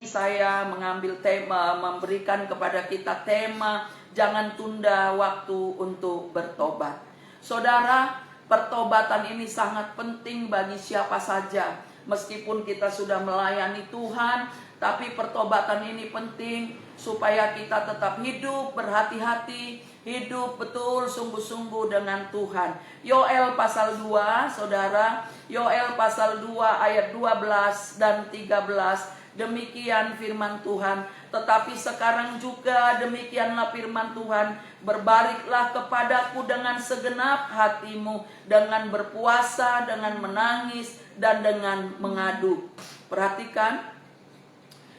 Saya mengambil tema, memberikan kepada kita tema, jangan tunda waktu untuk bertobat. Saudara, pertobatan ini sangat penting bagi siapa saja. Meskipun kita sudah melayani Tuhan, tapi pertobatan ini penting supaya kita tetap hidup berhati-hati, hidup betul sungguh-sungguh dengan Tuhan. Yoel pasal 2, saudara, Yoel pasal 2 ayat 12 dan 13. Demikian firman Tuhan, tetapi sekarang juga demikianlah firman Tuhan, berbaliklah kepadaku dengan segenap hatimu, dengan berpuasa, dengan menangis, dan dengan mengadu. Perhatikan,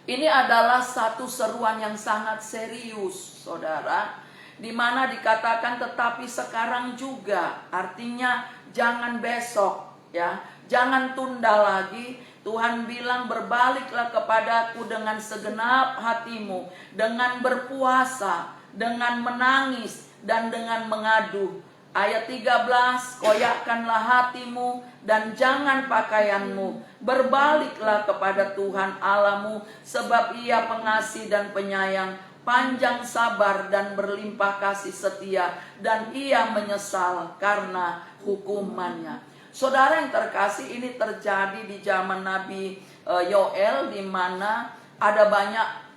ini adalah satu seruan yang sangat serius, saudara, di mana dikatakan tetapi sekarang juga, artinya jangan besok, ya, jangan tunda lagi. Tuhan bilang berbaliklah kepadaku dengan segenap hatimu, dengan berpuasa, dengan menangis, dan dengan mengadu. Ayat 13, koyakkanlah hatimu dan jangan pakaianmu. Berbaliklah kepada Tuhan Allahmu, sebab Ia pengasih dan penyayang, panjang sabar dan berlimpah kasih setia, dan Ia menyesal karena hukumannya. Saudara yang terkasih, ini terjadi di zaman Nabi Yoel, di mana ada banyak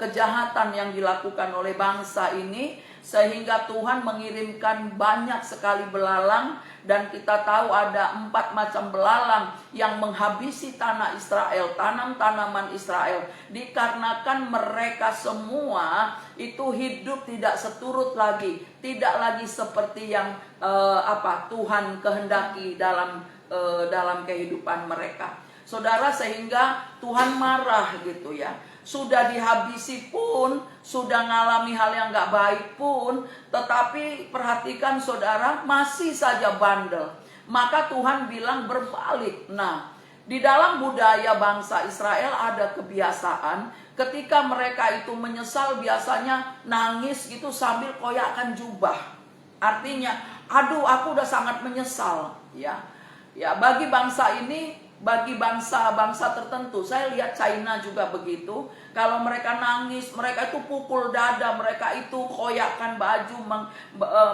kejahatan yang dilakukan oleh bangsa ini, sehingga Tuhan mengirimkan banyak sekali belalang. Dan kita tahu ada 4 macam belalang yang menghabisi tanah Israel, tanaman Israel, dikarenakan mereka semua itu hidup tidak seturut lagi, tidak lagi seperti yang Tuhan kehendaki dalam kehidupan mereka. Saudara, sehingga Tuhan marah gitu ya. Sudah dihabisi pun, sudah ngalami hal yang gak baik pun, tetapi perhatikan saudara, masih saja bandel. Maka Tuhan bilang berbalik. Nah, di dalam budaya bangsa Israel ada kebiasaan, ketika mereka itu menyesal biasanya nangis gitu sambil koyakkan jubah. Artinya, aduh aku udah sangat menyesal. Ya, bagi bangsa ini, bagi bangsa-bangsa tertentu, saya lihat China juga begitu. Kalau mereka nangis, mereka itu pukul dada, mereka itu koyakkan baju,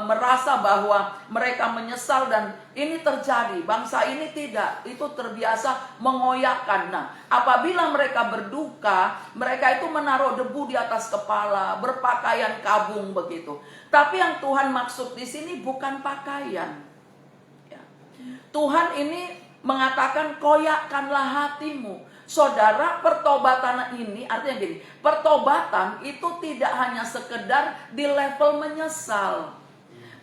merasa bahwa mereka menyesal. Dan ini terjadi, bangsa ini tidak, itu terbiasa mengoyakkan. Nah, apabila mereka berduka, mereka itu menaruh debu di atas kepala, berpakaian kabung begitu. Tapi yang Tuhan maksud di sini bukan pakaian. Ya. Tuhan ini mengatakan koyakkanlah hatimu. Saudara, pertobatan ini artinya gini, pertobatan itu tidak hanya sekedar di level menyesal.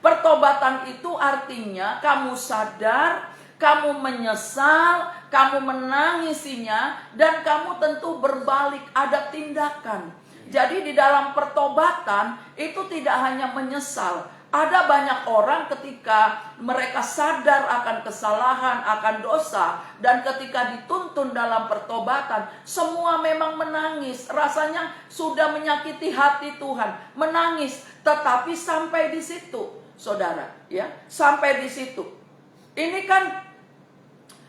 Pertobatan itu artinya kamu sadar, kamu menyesal, kamu menangisinya, dan kamu tentu berbalik, ada tindakan. Jadi di dalam pertobatan itu tidak hanya menyesal. Ada banyak orang ketika mereka sadar akan kesalahan, akan dosa, dan ketika dituntun dalam pertobatan, semua memang menangis. Rasanya sudah menyakiti hati Tuhan, menangis. Tetapi sampai di situ, saudara, ya, sampai di situ. Ini kan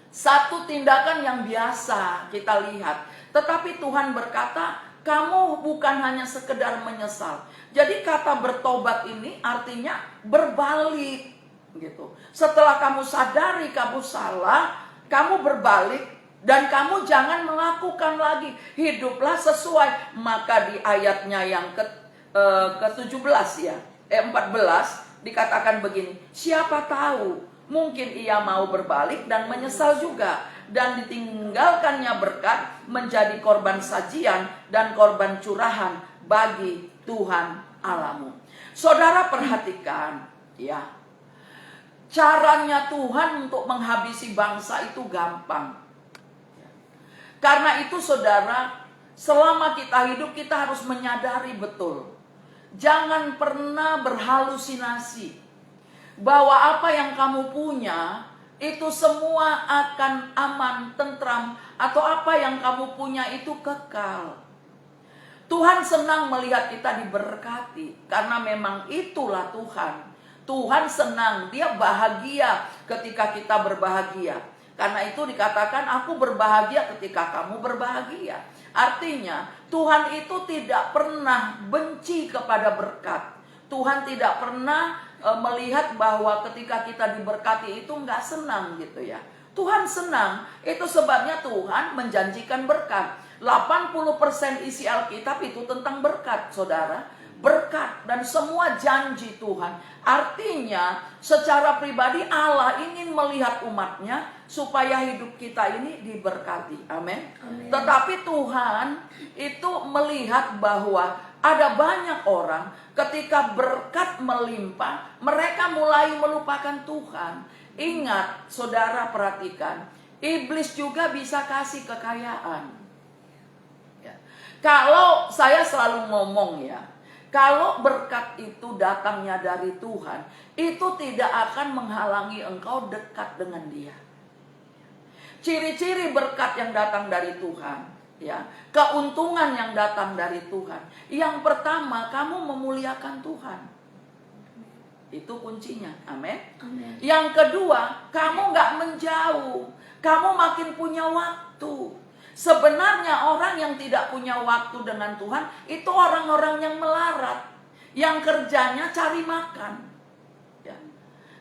satu tindakan yang biasa kita lihat. Tetapi Tuhan berkata, kamu bukan hanya sekedar menyesal. Jadi kata bertobat ini artinya berbalik gitu. Setelah kamu sadari kamu salah, kamu berbalik dan kamu jangan melakukan lagi. Hiduplah sesuai. Maka di ayatnya yang ke-17 ya, 14 dikatakan begini. Siapa tahu mungkin ia mau berbalik dan menyesal juga, dan ditinggalkannya berkat menjadi korban sajian dan korban curahan bagi Tuhan Allahmu. Saudara, perhatikan ya, caranya Tuhan untuk menghabisi bangsa itu gampang. Karena itu saudara, selama kita hidup kita harus menyadari betul, jangan pernah berhalusinasi bahwa apa yang kamu punya itu semua akan aman, tentram, atau apa yang kamu punya itu kekal. Tuhan senang melihat kita diberkati, karena memang itulah Tuhan. Tuhan senang, Dia bahagia ketika kita berbahagia. Karena itu dikatakan aku berbahagia ketika kamu berbahagia. Artinya Tuhan itu tidak pernah benci kepada berkat. Tuhan tidak pernah melihat bahwa ketika kita diberkati itu nggak senang gitu ya. Tuhan senang. Itu sebabnya Tuhan menjanjikan berkat. 80% isi Alkitab itu tentang berkat, saudara. Berkat dan semua janji Tuhan. Artinya secara pribadi Allah ingin melihat umatnya supaya hidup kita ini diberkati. Amin. Tetapi Tuhan itu melihat bahwa ada banyak orang ketika berkat melimpah, mereka mulai melupakan Tuhan. Ingat, saudara, perhatikan, iblis juga bisa kasih kekayaan ya. Kalau saya selalu ngomong ya, kalau berkat itu datangnya dari Tuhan, itu tidak akan menghalangi engkau dekat dengan Dia. Ciri-ciri berkat yang datang dari Tuhan, ya, keuntungan yang datang dari Tuhan. Yang pertama, kamu memuliakan Tuhan. Itu kuncinya, amin. Yang kedua, kamu gak menjauh, kamu makin punya waktu. Sebenarnya orang yang tidak punya waktu dengan Tuhan itu orang-orang yang melarat, yang kerjanya cari makan ya.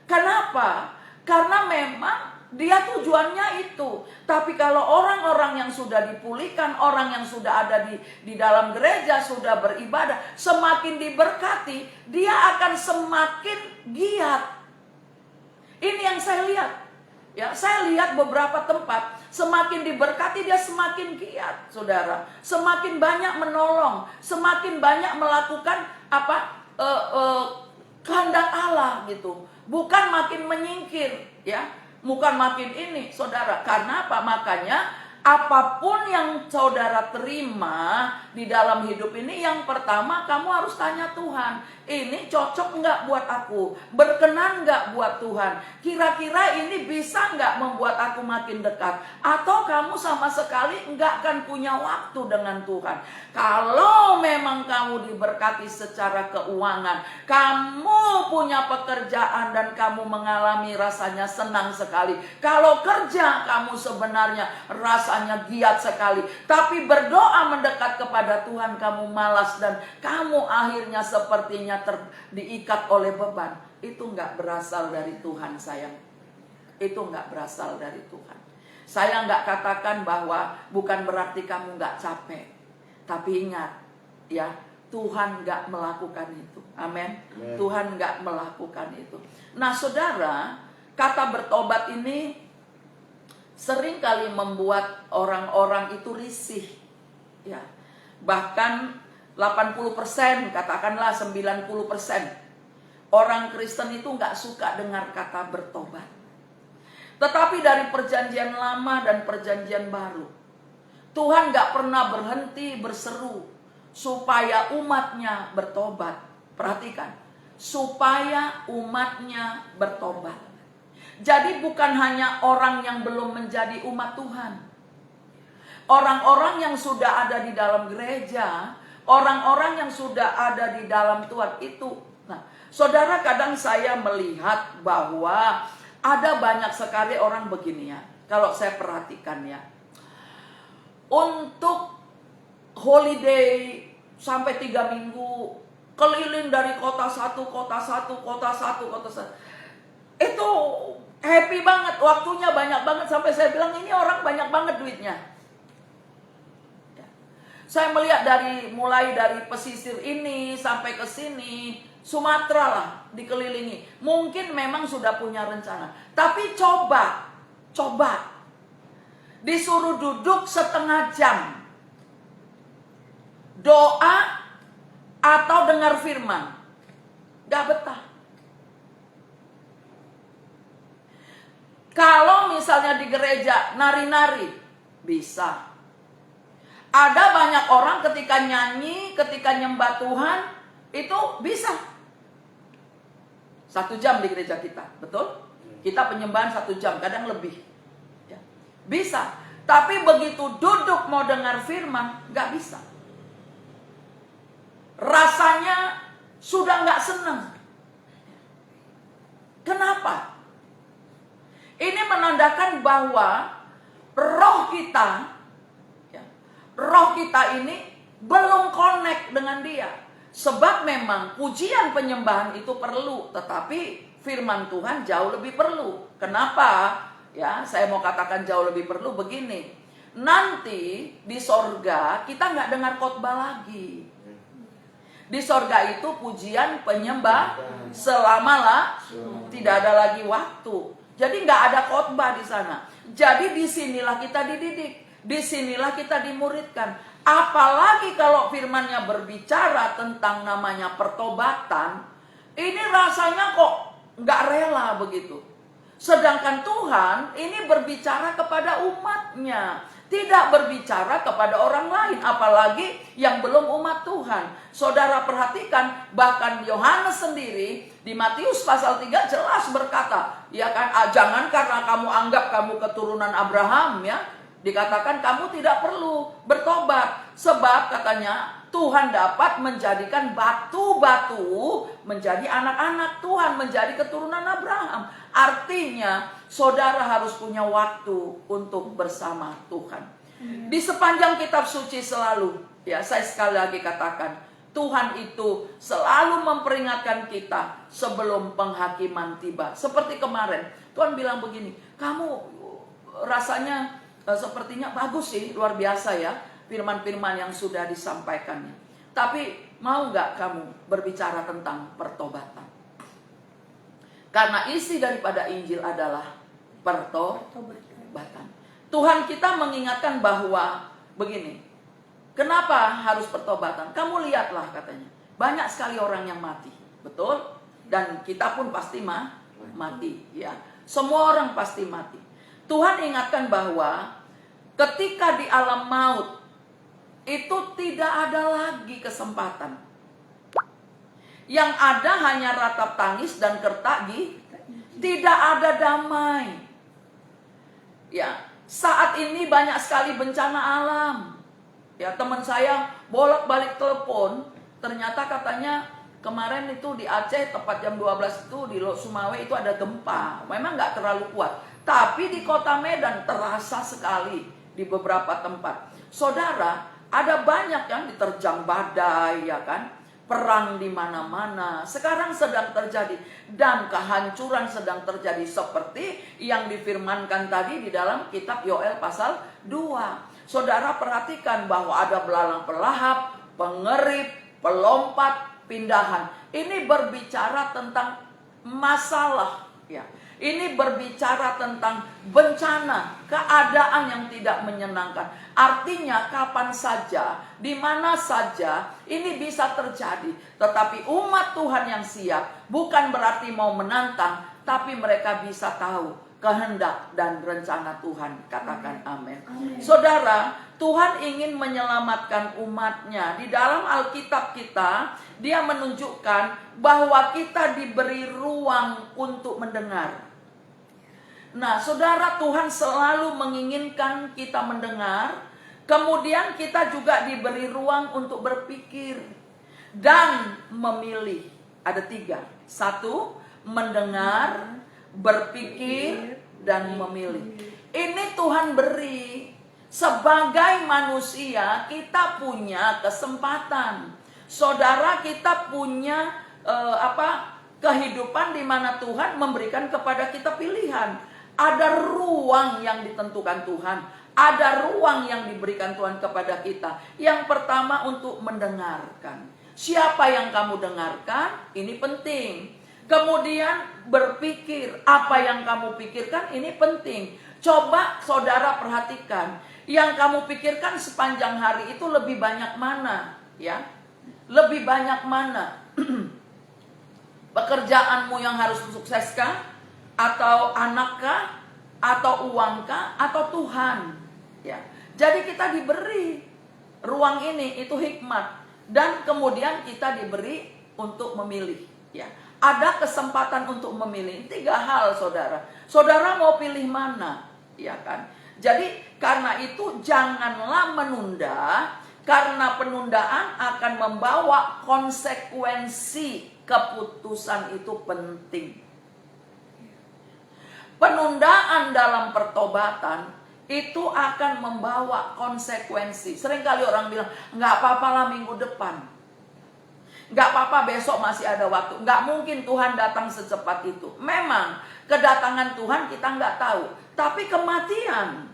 Kenapa? Karena memang dia tujuannya itu. Tapi kalau orang-orang yang sudah dipulihkan, orang yang sudah ada di dalam gereja, sudah beribadah, semakin diberkati, dia akan semakin giat. Ini yang saya lihat ya, saya lihat beberapa tempat semakin diberkati dia semakin giat, saudara. Semakin banyak menolong, semakin banyak melakukan kehendak Allah gitu. Bukan makin menyingkir ya, bukan makin ini, saudara. Karena apa? Makanya apapun yang saudara terima di dalam hidup ini, yang pertama kamu harus tanya Tuhan, ini cocok nggak buat aku? Berkenan nggak buat Tuhan? Kira-kira ini bisa nggak membuat aku makin dekat? Atau kamu sama sekali nggak akan punya waktu dengan Tuhan? Kalau memang kamu diberkati secara keuangan, kamu punya pekerjaan dan kamu mengalami rasanya senang sekali. Kalau kerja kamu sebenarnya rasanya giat sekali. Tapi berdoa mendekat kepada Tuhan kamu malas dan kamu akhirnya sepertinya diikat oleh beban. Itu nggak berasal dari Tuhan, sayang. Itu nggak berasal dari Tuhan. Saya nggak katakan bahwa bukan berarti kamu nggak capek. Tapi ingat ya, Tuhan nggak melakukan itu. Amin. Tuhan nggak melakukan itu. Nah, saudara, kata bertobat ini sering kali membuat orang-orang itu risih ya. Bahkan 80%, katakanlah 90% orang Kristen itu nggak suka dengar kata bertobat. Tetapi dari perjanjian lama dan perjanjian baru, Tuhan nggak pernah berhenti berseru supaya umatnya bertobat. Perhatikan, supaya umatnya bertobat. Jadi bukan hanya orang yang belum menjadi umat Tuhan, orang-orang yang sudah ada di dalam gereja, orang-orang yang sudah ada di dalam Tuhan itu. Nah, saudara, kadang saya melihat bahwa ada banyak sekali orang begini ya. Kalau saya perhatikan ya, untuk holiday sampai 3 minggu, keliling dari kota satu, itu happy banget, waktunya banyak banget. Sampai saya bilang ini orang banyak banget duitnya. Saya melihat mulai dari pesisir ini sampai ke sini, Sumatera lah dikelilingi. Mungkin memang sudah punya rencana. Tapi coba disuruh duduk setengah jam, doa atau dengar firman, gak betah. Kalau misalnya di gereja nari-nari, bisa. Ada banyak orang ketika nyanyi, ketika nyembah Tuhan, itu bisa. 1 jam di gereja kita, betul? Kita penyembahan 1 jam, kadang lebih ya. Bisa. Tapi begitu duduk mau dengar firman, gak bisa. Rasanya sudah gak senang. Kenapa? Ini menandakan bahwa roh kita, ya, roh kita ini belum connect dengan Dia. Sebab memang pujian penyembahan itu perlu, tetapi firman Tuhan jauh lebih perlu. Kenapa? Ya, saya mau katakan jauh lebih perlu begini. Nanti di sorga kita nggak dengar khotbah lagi. Di sorga itu pujian penyembah selamalah, tidak ada lagi waktu. Jadi nggak ada khotbah di sana. Jadi disinilah kita dididik, disinilah kita dimuridkan. Apalagi kalau firman-Nya berbicara tentang namanya pertobatan, ini rasanya kok nggak rela begitu. Sedangkan Tuhan ini berbicara kepada umat-Nya, tidak berbicara kepada orang lain, apalagi yang belum umat Tuhan. Saudara perhatikan, bahkan Yohanes sendiri di Matius pasal 3 jelas berkata, ya kan, jangan karena kamu anggap kamu keturunan Abraham, ya, dikatakan kamu tidak perlu bertobat. Sebab katanya Tuhan dapat menjadikan batu-batu menjadi anak-anak Tuhan, menjadi keturunan Abraham. Artinya saudara harus punya waktu untuk bersama Tuhan. Di sepanjang kitab suci selalu, ya, saya sekali lagi katakan, Tuhan itu selalu memperingatkan kita sebelum penghakiman tiba. Seperti kemarin Tuhan bilang begini, kamu rasanya sepertinya bagus sih, luar biasa ya, firman-firman yang sudah disampaikannya. Tapi mau nggak kamu berbicara tentang pertobatan? Karena isi daripada Injil adalah pertobatan. Tuhan kita mengingatkan bahwa begini, kenapa harus pertobatan? Kamu lihatlah katanya, banyak sekali orang yang mati, betul? Dan kita pun pasti mati, ya. Semua orang pasti mati. Tuhan ingatkan bahwa ketika di alam maut itu tidak ada lagi kesempatan. Yang ada hanya ratap tangis dan kertak gigi. Tidak ada damai. Ya, saat ini banyak sekali bencana alam. Ya, teman saya bolak-balik telepon, ternyata katanya kemarin itu di Aceh tepat jam 12 itu di Lok Sumawe itu ada gempa. Memang nggak terlalu kuat, tapi di kota Medan terasa sekali di beberapa tempat. Saudara, ada banyak yang diterjang badai, ya kan? Perang di mana-mana sekarang sedang terjadi, dan kehancuran sedang terjadi seperti yang difirmankan tadi di dalam kitab Yoel pasal 2. Saudara perhatikan bahwa ada belalang pelahap, pengerip, pelompat, pindahan. Ini berbicara tentang masalah, ya. Ini berbicara tentang bencana, keadaan yang tidak menyenangkan. Artinya kapan saja, di mana saja ini bisa terjadi. Tetapi umat Tuhan yang siap bukan berarti mau menantang, tapi mereka bisa tahu kehendak dan rencana Tuhan. Katakan amin. Saudara, Tuhan ingin menyelamatkan umatnya. Di dalam Alkitab kita, Dia menunjukkan bahwa kita diberi ruang untuk mendengar. Nah, saudara, Tuhan selalu menginginkan kita mendengar. Kemudian kita juga diberi ruang untuk berpikir dan memilih. Ada 3. 1, mendengar, berpikir, dan memilih. Ini Tuhan beri. Sebagai manusia kita punya kesempatan. Saudara, kita punya kehidupan di mana Tuhan memberikan kepada kita pilihan. Ada ruang yang ditentukan Tuhan, ada ruang yang diberikan Tuhan kepada kita. Yang pertama untuk mendengarkan. Siapa yang kamu dengarkan? Ini penting. Kemudian berpikir, apa yang kamu pikirkan ini penting. Coba saudara perhatikan, yang kamu pikirkan sepanjang hari itu lebih banyak mana, ya? Lebih banyak mana? Pekerjaanmu yang harus sukseskah? Atau anakkah? Atau uangkah? Atau Tuhan? Ya. Jadi kita diberi ruang ini, itu hikmat. Dan kemudian kita diberi untuk memilih, ya. Ada kesempatan untuk memilih. 3 hal, saudara. Saudara mau pilih mana? Ya kan? Jadi karena itu janganlah menunda, karena penundaan akan membawa konsekuensi. Keputusan itu penting. Penundaan dalam pertobatan itu akan membawa konsekuensi. Seringkali orang bilang, nggak apa-apa lah minggu depan, nggak apa-apa besok masih ada waktu. Nggak mungkin Tuhan datang secepat itu. Memang kedatangan Tuhan kita nggak tahu, tapi kematian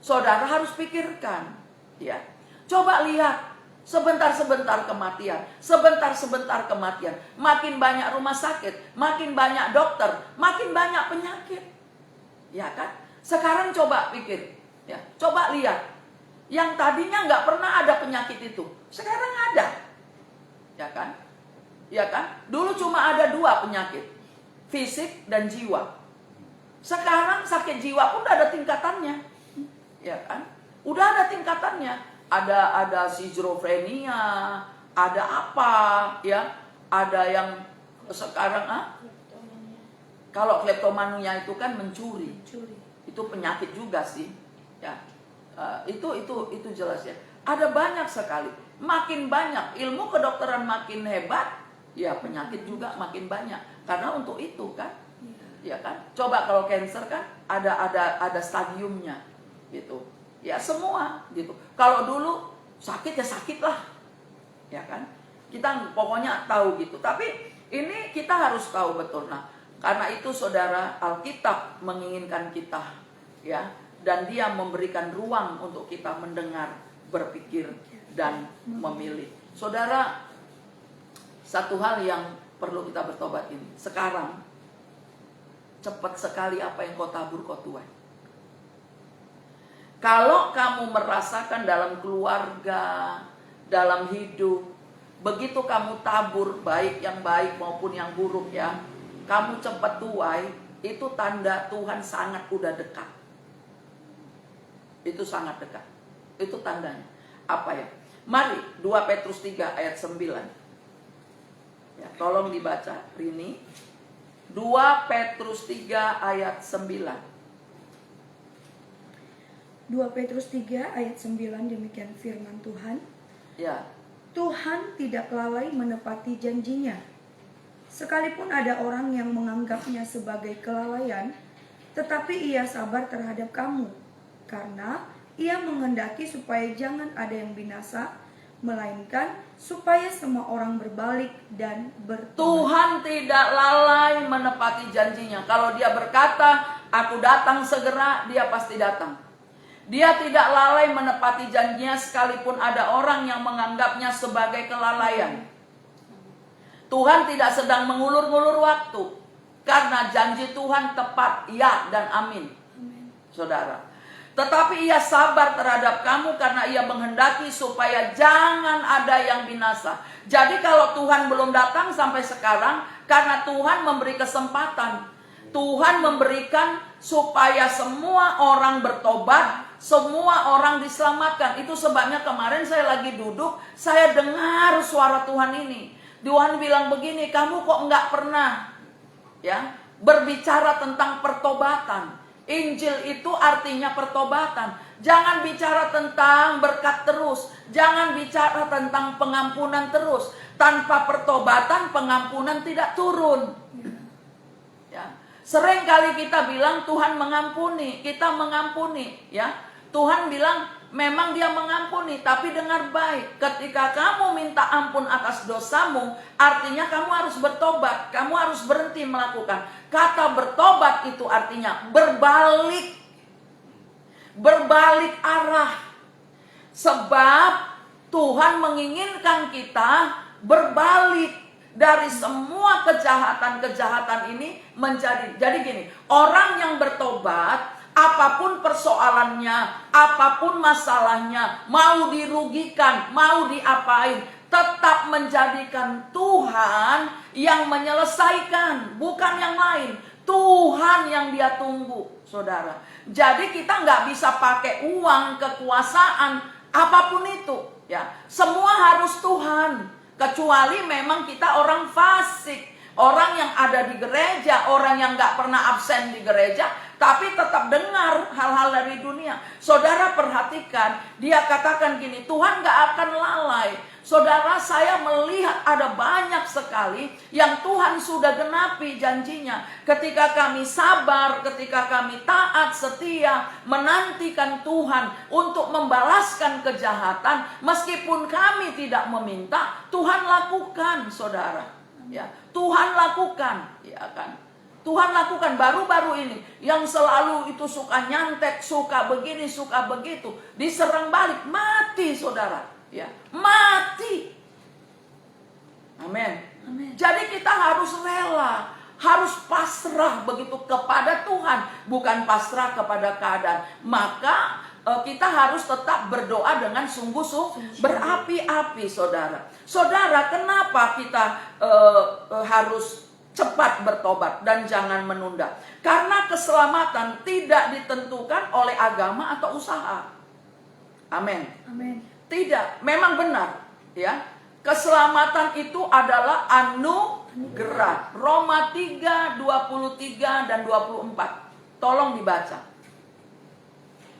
saudara harus pikirkan. Ya, coba lihat. Sebentar-sebentar kematian, sebentar-sebentar kematian. Makin banyak rumah sakit, makin banyak dokter, makin banyak penyakit. Ya kan? Sekarang coba pikir, ya, coba lihat. Yang tadinya nggak pernah ada penyakit itu, sekarang ada. Ya kan? Ya kan? Dulu cuma ada 2 penyakit, fisik dan jiwa. Sekarang sakit jiwa pun udah ada tingkatannya. Ya kan? Udah ada tingkatannya. Ada schizofrenia, ada apa, ya, ada yang sekarang kalau kleptomania itu kan mencuri, itu penyakit juga sih, ya, itu jelas ya. Ada banyak sekali, makin banyak ilmu kedokteran makin hebat, ya penyakit juga makin banyak, karena untuk itu kan, ya kan. Coba kalau cancer kan ada stadiumnya, gitu. Ya semua gitu. Kalau dulu sakit ya sakit lah, ya kan. Kita pokoknya tahu gitu. Tapi ini kita harus tahu betul. Nah, karena itu saudara, Alkitab menginginkan kita, ya, dan Dia memberikan ruang untuk kita mendengar, berpikir, dan memilih. Saudara, satu hal yang perlu kita bertobat ini. Sekarang cepat sekali apa yang kau tabur kau tuai. Kalau kamu merasakan dalam keluarga, dalam hidup, begitu kamu tabur baik yang baik maupun yang buruk ya, kamu cepat tuai, itu tanda Tuhan sangat udah dekat. Itu sangat dekat. Itu tandanya. Apa ya? Mari 2 Petrus 3 ayat 9. Ya, tolong dibaca Rini. 2 Petrus 3 ayat 9. 2 Petrus 3 ayat 9 demikian firman Tuhan. Ya. Tuhan tidak lalai menepati janjinya. Sekalipun ada orang yang menganggapnya sebagai kelalaian, tetapi Ia sabar terhadap kamu, karena Ia menghendaki supaya jangan ada yang binasa, melainkan supaya semua orang berbalik dan bertobat. Tuhan tidak lalai menepati janjinya. Kalau Dia berkata, aku datang segera, Dia pasti datang. Dia tidak lalai menepati janjinya sekalipun ada orang yang menganggapnya sebagai kelalaian. Tuhan tidak sedang mengulur-ngulur waktu, karena janji Tuhan tepat, ya dan amin. Saudara, tetapi Ia sabar terhadap kamu karena Ia menghendaki supaya jangan ada yang binasa. Jadi kalau Tuhan belum datang sampai sekarang, karena Tuhan memberi kesempatan, Tuhan memberikan supaya semua orang bertobat, semua orang diselamatkan. Itu sebabnya kemarin saya lagi duduk, saya dengar suara Tuhan ini. Tuhan bilang begini, kamu kok nggak pernah ya berbicara tentang pertobatan. Injil itu artinya pertobatan. Jangan bicara tentang berkat terus, jangan bicara tentang pengampunan terus. Tanpa pertobatan pengampunan tidak turun. Ya. Sering kali kita bilang Tuhan mengampuni, kita mengampuni, ya. Tuhan bilang memang Dia mengampuni, tapi dengar baik. Ketika kamu minta ampun atas dosamu, artinya kamu harus bertobat, kamu harus berhenti melakukan. Kata bertobat itu artinya berbalik arah. Sebab Tuhan menginginkan kita berbalik dari semua kejahatan-kejahatan ini menjadi. Jadi gini, orang yang bertobat, apapun persoalannya, apapun masalahnya, mau dirugikan, mau diapain, tetap menjadikan Tuhan yang menyelesaikan, bukan yang lain. Tuhan yang Dia tunggu, saudara. Jadi kita nggak bisa pakai uang, kekuasaan, apapun itu, ya. Semua harus Tuhan. Kecuali memang kita orang fasik, orang yang ada di gereja, orang yang nggak pernah absen di gereja, tapi tetap dengar hal-hal dari dunia. Saudara perhatikan, Dia katakan gini, Tuhan gak akan lalai Saudara, saya melihat ada banyak sekali yang Tuhan sudah genapi janjinya. Ketika kami sabar, ketika kami taat, setia, menantikan Tuhan untuk membalaskan kejahatan, meskipun kami tidak meminta, Tuhan lakukan, saudara. Ya, Tuhan lakukan, ya kan? Tuhan lakukan. Baru-baru ini yang selalu itu suka nyantet, suka begini, suka begitu, diserang balik, mati, saudara. Ya, mati. Amin. Jadi kita harus rela, harus pasrah begitu kepada Tuhan, bukan pasrah kepada keadaan. Maka kita harus tetap berdoa dengan sungguh-sungguh, berapi-api, saudara. Saudara, kenapa kita harus cepat bertobat dan jangan menunda? Karena keselamatan tidak ditentukan oleh agama atau usaha. Amin. Tidak, memang benar, ya. Keselamatan itu adalah anugerah. Roma 3:23 dan 24. Tolong dibaca.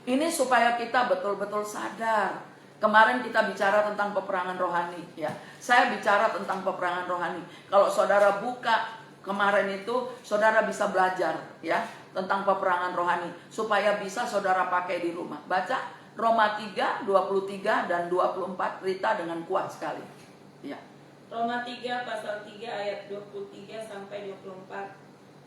Ini supaya kita betul-betul sadar. Kemarin kita bicara tentang peperangan rohani, ya. Saya bicara tentang peperangan rohani. Kalau saudara buka kemarin itu, saudara bisa belajar, ya, tentang peperangan rohani supaya bisa saudara pakai di rumah. Baca Roma 3:23 dan 24, Rita dengan kuat sekali. Ya. Roma 3 pasal 3 ayat 23 sampai 24.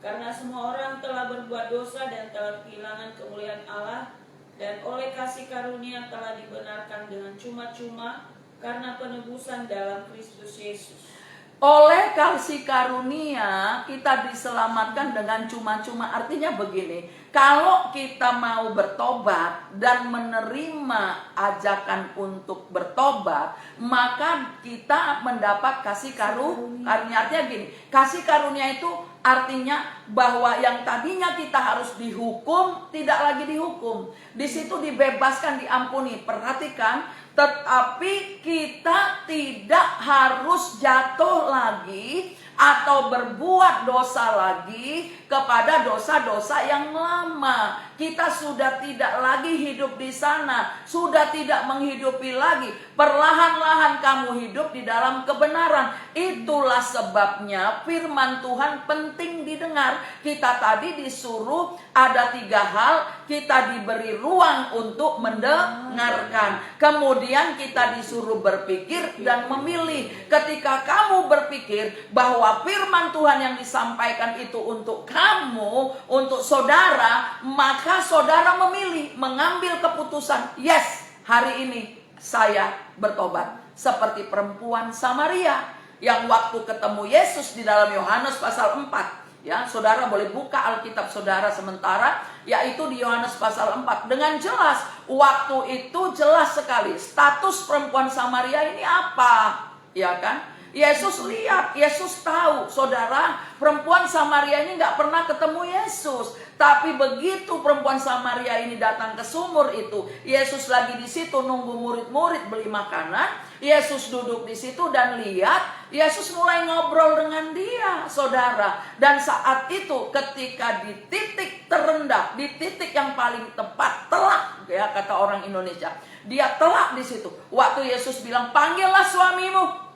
Karena semua orang telah berbuat dosa dan telah kehilangan kemuliaan Allah, dan oleh kasih karunia telah dibenarkan dengan cuma-cuma karena penebusan dalam Kristus Yesus. Oleh kasih karunia kita diselamatkan dengan cuma-cuma. Artinya begini, kalau kita mau bertobat dan menerima ajakan untuk bertobat, maka kita mendapat kasih karunia. Artinya gini, kasih karunia itu artinya bahwa yang tadinya kita harus dihukum, tidak lagi dihukum. Di situ dibebaskan, diampuni. Perhatikan, tetapi kita tidak harus jatuh lagi atau berbuat dosa lagi kepada dosa-dosa yang lama. Kita sudah tidak lagi hidup di sana, sudah tidak menghidupi lagi. Perlahan-lahan kamu hidup di dalam kebenaran. Itulah sebabnya firman Tuhan penting didengar. Kita tadi disuruh ada 3 hal, kita diberi ruang untuk mendengarkan. Kemudian kita disuruh berpikir dan memilih. Ketika kamu berpikir bahwa firman Tuhan yang disampaikan itu untuk kamu, untuk saudara, maka saudara memilih, mengambil keputusan, yes, hari ini saya bertobat. Seperti perempuan Samaria yang waktu ketemu Yesus di dalam Yohanes pasal 4. Ya, saudara boleh buka Alkitab saudara sementara, yaitu di Yohanes pasal 4. Dengan jelas, waktu itu jelas sekali status perempuan Samaria ini apa, ya kan? Yesus lihat, Yesus tahu, saudara, perempuan Samaria ini nggak pernah ketemu Yesus. Tapi begitu perempuan Samaria ini datang ke sumur itu, Yesus lagi di situ nunggu murid-murid beli makanan. Yesus duduk di situ dan lihat, Yesus mulai ngobrol dengan dia, saudara. Dan saat itu ketika di titik terendah, di titik yang paling tepat, telak, ya kata orang Indonesia, dia telak di situ. Waktu Yesus bilang, panggillah suamimu.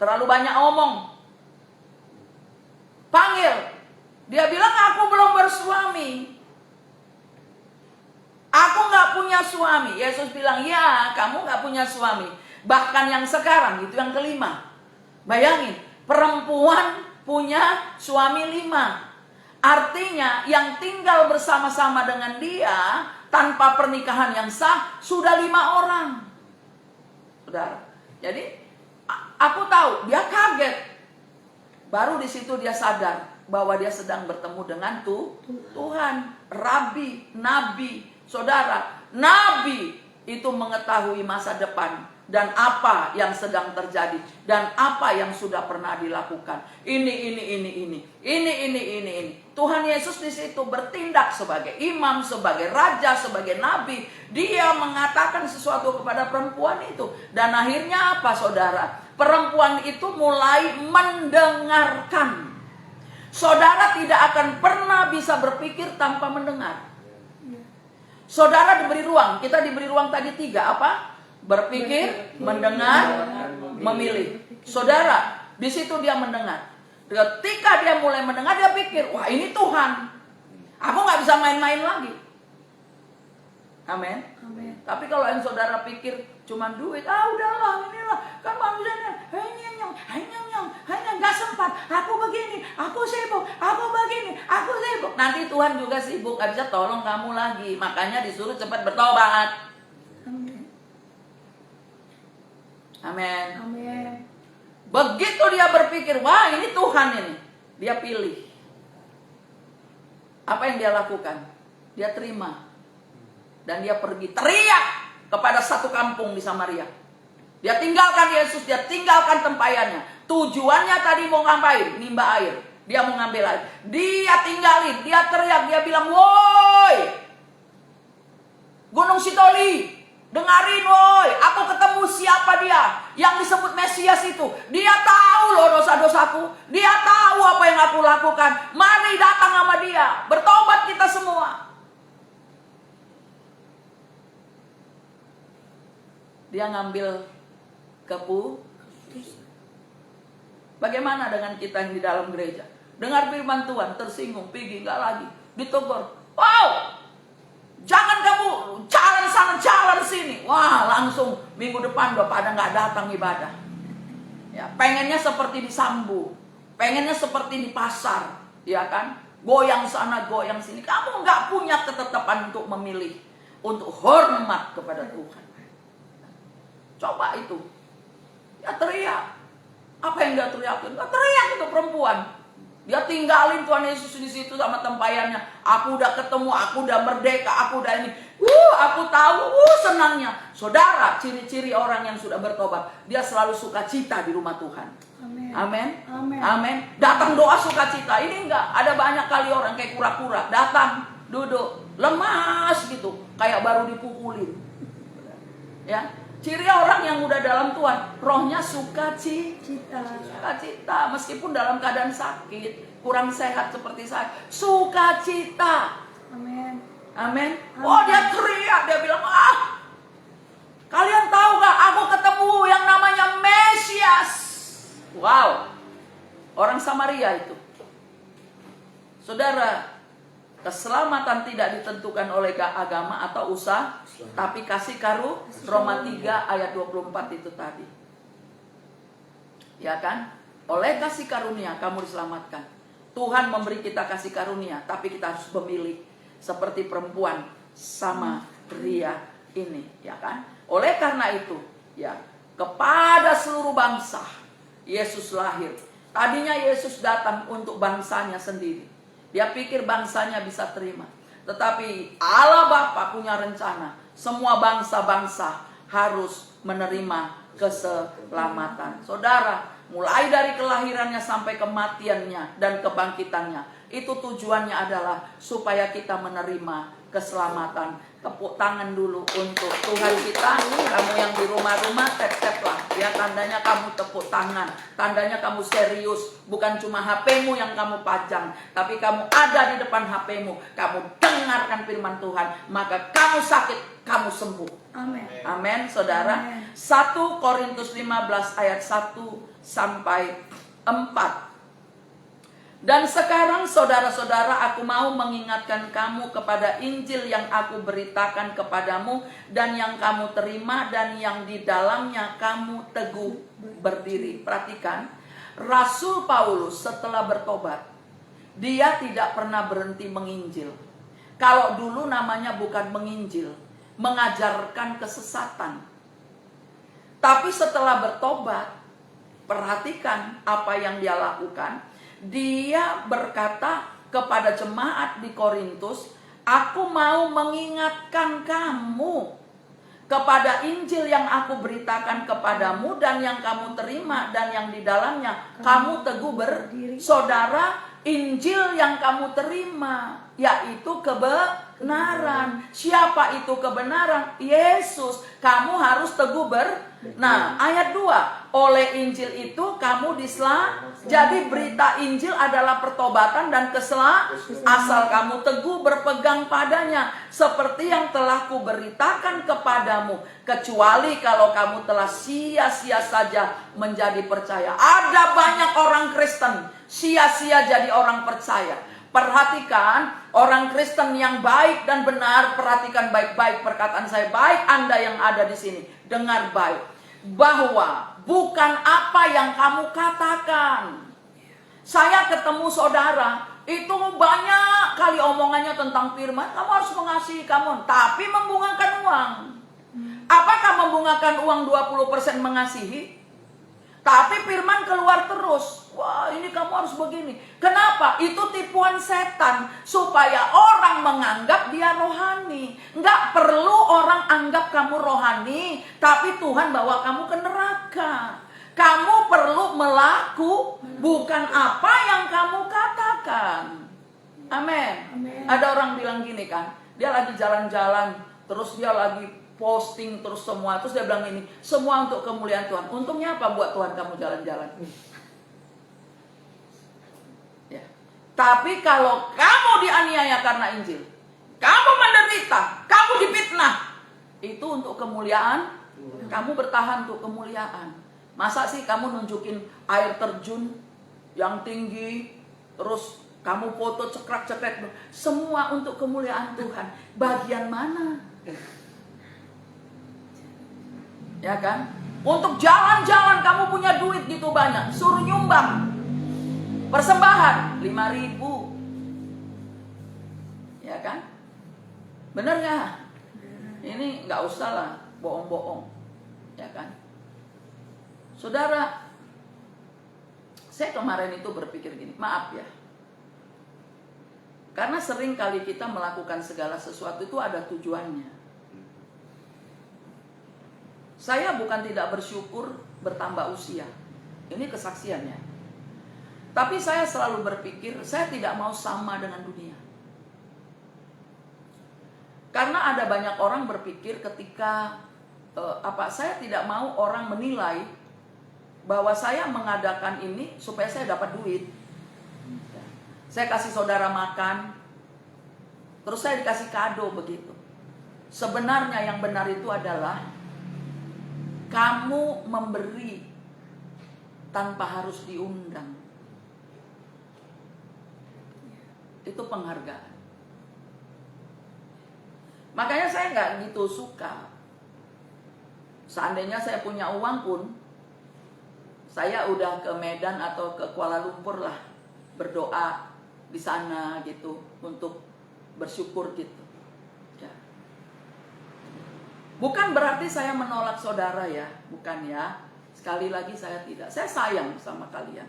Terlalu banyak omong. Panggil. Dia bilang, aku belum bersuami. Aku gak punya suami. Yesus bilang, ya kamu gak punya suami. Bahkan yang sekarang, itu yang kelima. Bayangin, perempuan punya suami 5. Artinya yang tinggal bersama-sama dengan dia tanpa pernikahan yang sah sudah 5 orang. Saudara, jadi aku tahu dia kaget. Baru di situ dia sadar bahwa dia sedang bertemu dengan Tuhan, Rabi, Nabi. Saudara, Nabi itu mengetahui masa depan dan apa yang sedang terjadi dan apa yang sudah pernah dilakukan. Ini. Tuhan Yesus di situ bertindak sebagai imam, sebagai raja, sebagai nabi. Dia mengatakan sesuatu kepada perempuan itu. Dan akhirnya apa, saudara? Perempuan itu mulai mendengarkan. Saudara tidak akan pernah bisa berpikir tanpa mendengar. Saudara diberi ruang. Kita diberi ruang tadi 3 apa? berpikir, mendengar, memilih. Saudara, di situ dia mendengar. Ketika dia mulai mendengar, dia pikir, wah ini Tuhan. Aku nggak bisa main-main lagi. Amin. Amin. Tapi kalau yang saudara pikir cuma duit, udahlah, inilah kan manusianya, hanya nggak sempat. Aku begini, aku sibuk, aku begini, aku sibuk. Nanti Tuhan juga sibuk, nggak bisa tolong kamu lagi. Makanya disuruh cepat bertobat. Amin. Amin. Amin. Begitu dia berpikir, wah ini Tuhan ini, dia pilih. Apa yang dia lakukan? Dia terima. Dan dia pergi teriak kepada satu kampung di Samaria. Dia tinggalkan Yesus, dia tinggalkan tempayannya. Tujuannya tadi mau ngapain? Nimba air. Dia mau ngambil air. Dia tinggalin, dia teriak, dia bilang, woi Gunung Sitoli, dengarin woi, aku ketemu siapa dia yang disebut Mesias itu. Dia tahu loh dosa-dosaku, dia tahu apa yang aku lakukan. Mari datang sama dia, bertobat kita semua. Dia ngambil kepu. Bagaimana dengan kita yang di dalam gereja? Dengar firman Tuhan, tersinggung, pergi, enggak lagi. Ditegur, wow, jangan kamu jalan sana, jalan sini. Wah, langsung minggu depan udah pada nggak datang ibadah. Ya, pengennya seperti di Sambu, pengennya seperti di pasar, ya kan? Goyang sana, goyang sini. Kamu nggak punya ketetapan untuk memilih, untuk hormat kepada Tuhan. Coba itu. Ya teriak. Apa yang dia teriakin? Dia teriak itu perempuan. Dia tinggalin Tuhan Yesus di situ sama tempayannya. Aku udah ketemu, aku udah merdeka, aku udah ini. Aku tahu, senangnya. Saudara, ciri-ciri orang yang sudah bertobat, dia selalu sukacita di rumah Tuhan. Amin. Amin. Amin. Amin. Datang doa sukacita. Ini enggak, ada banyak kali orang kayak kura-kura datang, duduk, lemas gitu, kayak baru dipukulin. Ya. Ciri orang yang udah dalam Tuhan, rohnya sukacita, meskipun dalam keadaan sakit, kurang sehat seperti saya, sukacita. Amin. Amin. Oh, dia teriak, dia bilang, kalian tahu gak, aku ketemu yang namanya Mesias. Wow, orang Samaria itu. Saudara, keselamatan tidak ditentukan oleh agama atau usaha, tapi kasih karunia. Roma 3 ayat 24 itu tadi. Ya kan? Oleh kasih karunia kamu diselamatkan. Tuhan memberi kita kasih karunia, tapi kita harus memilih. Seperti perempuan Samaria ini, ya kan? Oleh karena itu, ya, kepada seluruh bangsa Yesus lahir. Tadinya Yesus datang untuk bangsanya sendiri. Dia pikir bangsanya bisa terima. Tetapi Allah Bapa punya rencana. Semua bangsa-bangsa harus menerima keselamatan. Saudara, mulai dari kelahirannya sampai kematiannya dan kebangkitannya, itu tujuannya adalah supaya kita menerima keselamatan. Tepuk tangan dulu untuk Tuhan kita. Kamu yang di rumah-rumah, tap-tap lah. Ya, tandanya kamu tepuk tangan. Tandanya kamu serius. Bukan cuma HP-mu yang kamu pajang, tapi kamu ada di depan HP-mu. Kamu dengarkan firman Tuhan. Maka kamu sakit, kamu sembuh. Amin. Amin, saudara. Amin. 1 Korintus 15 ayat 1 sampai 4. Dan sekarang saudara-saudara, aku mau mengingatkan kamu kepada Injil yang aku beritakan kepadamu dan yang kamu terima dan yang di dalamnya kamu teguh berdiri. Perhatikan, Rasul Paulus setelah bertobat, dia tidak pernah berhenti menginjil. Kalau dulu namanya bukan menginjil, mengajarkan kesesatan. Tapi setelah bertobat, perhatikan apa yang dia lakukan. Dia berkata kepada jemaat di Korintus, aku mau mengingatkan kamu kepada Injil yang aku beritakan kepadamu dan yang kamu terima dan yang di dalamnya kamu teguh berdiri. Saudara, Injil yang kamu terima yaitu kebenaran. Siapa itu kebenaran? Yesus. Kamu harus teguh Nah, ayat 2. Oleh Injil itu kamu Jadi berita Injil adalah pertobatan dan asal kamu teguh berpegang padanya, seperti yang telah kuberitakan kepadamu, kecuali kalau kamu telah sia-sia saja menjadi percaya. Ada banyak orang Kristen sia-sia jadi orang percaya. Perhatikan orang Kristen yang baik dan benar. Perhatikan baik-baik perkataan saya. Baik Anda yang ada di sini, dengar baik. Bahwa bukan apa yang kamu katakan. Saya ketemu saudara, itu banyak kali omongannya tentang firman. Kamu harus mengasihi kamu, tapi membungakan uang. Apakah membungakan uang 20% mengasihi? Tapi firman keluar terus. Wah, ini kamu harus begini. Kenapa? Itu tipuan setan. Supaya orang menganggap dia rohani. Nggak perlu orang anggap kamu rohani, tapi Tuhan bawa kamu ke neraka. Kamu perlu bukan apa yang kamu katakan. Amin. Ada orang bilang gini kan, dia lagi jalan-jalan, terus dia lagi posting terus semua, terus dia bilang ini, semua untuk kemuliaan Tuhan. Untungnya apa buat Tuhan kamu jalan-jalan? Ya. Tapi kalau kamu dianiaya karena Injil, kamu menderita, kamu difitnah, itu untuk kemuliaan, kamu bertahan untuk kemuliaan. Masa sih kamu nunjukin air terjun yang tinggi, terus kamu foto cekrek-cekrek, semua untuk kemuliaan Tuhan. Bagian mana? Ya kan? Untuk jalan-jalan kamu punya duit gitu banyak, suruh nyumbang. Persembahan 5.000. Ya kan? Bener gak? Ini gak usah lah bohong-bohong. Ya kan? Saudara, saya kemarin itu berpikir gini, maaf ya. Karena sering kali kita melakukan segala sesuatu itu ada tujuannya. Saya bukan tidak bersyukur bertambah usia. Ini kesaksiannya. Tapi saya selalu berpikir, saya tidak mau sama dengan dunia. Karena ada banyak orang berpikir ketika saya tidak mau orang menilai bahwa saya mengadakan ini supaya saya dapat duit. Saya kasih saudara makan, terus saya dikasih kado begitu. Sebenarnya yang benar itu adalah kamu memberi tanpa harus diundang. Itu penghargaan. Makanya saya nggak gitu suka. Seandainya saya punya uang pun, saya udah ke Medan atau ke Kuala Lumpur lah, berdoa di sana gitu untuk bersyukur gitu. Ya. Bukan berarti saya menolak saudara ya, bukan ya. Sekali lagi saya tidak. Saya sayang sama kalian.